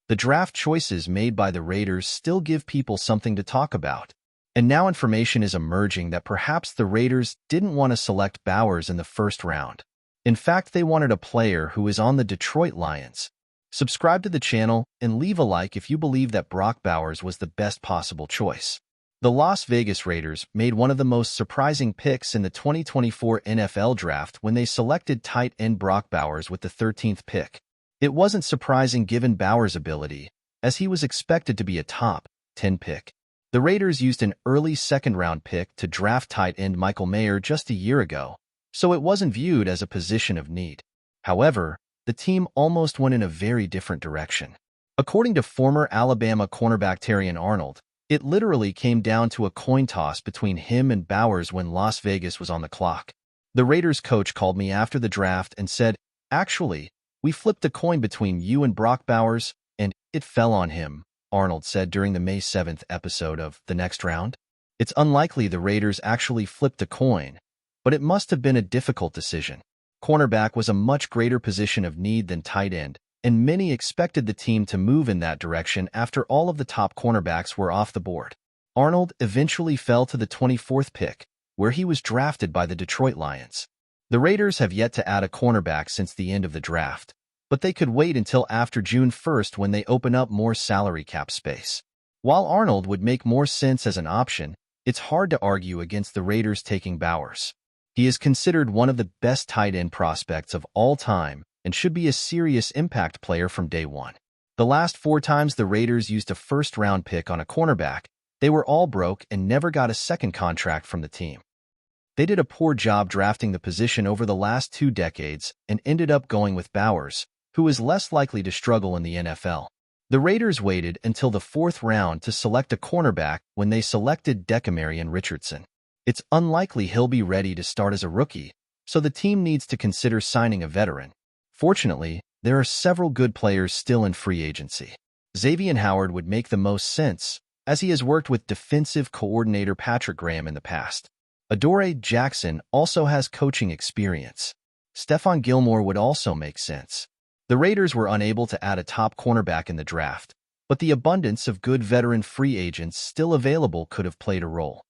The draft choices made by the Raiders still give people something to talk about. And now information is emerging that perhaps the Raiders didn't want to select Bowers in the first round. In fact, they wanted a player who is on the Detroit Lions. Subscribe to the channel and leave a like if you believe that Brock Bowers was the best possible choice. The Las Vegas Raiders made one of the most surprising picks in the 2024 NFL Draft when they selected tight end Brock Bowers with the 13th pick. It wasn't surprising given Bowers' ability, as he was expected to be a top 10 pick. The Raiders used an early second-round pick to draft tight end Michael Mayer just a year ago, so it wasn't viewed as a position of need. However, the team almost went in a very different direction. According to former Alabama cornerback Terrion Arnold, it literally came down to a coin toss between him and Bowers when Las Vegas was on the clock. The Raiders coach called me after the draft and said, "Actually, we flipped a coin between you and Brock Bowers, and it fell on him," Arnold said during the May 7th episode of The Next Round. It's unlikely the Raiders actually flipped a coin, but it must have been a difficult decision. Cornerback was a much greater position of need than tight end, and many expected the team to move in that direction after all of the top cornerbacks were off the board. Arnold eventually fell to the 24th pick, where he was drafted by the Detroit Lions. The Raiders have yet to add a cornerback since the end of the draft, but they could wait until after June 1st when they open up more salary cap space. While Arnold would make more sense as an option, it's hard to argue against the Raiders taking Bowers. He is considered one of the best tight end prospects of all time and should be a serious impact player from day one. The last 4 times the Raiders used a first-round pick on a cornerback, they were all broke and never got a second contract from the team. They did a poor job drafting the position over the last 2 decades and ended up going with Bowers, who is less likely to struggle in the NFL. The Raiders waited until the 4th round to select a cornerback when they selected Decamarion Richardson. It's unlikely he'll be ready to start as a rookie, so the team needs to consider signing a veteran. Fortunately, there are several good players still in free agency. Xavier Howard would make the most sense, as he has worked with defensive coordinator Patrick Graham in the past. Adoree Jackson also has coaching experience. Stephon Gilmore would also make sense. The Raiders were unable to add a top cornerback in the draft, but the abundance of good veteran free agents still available could have played a role.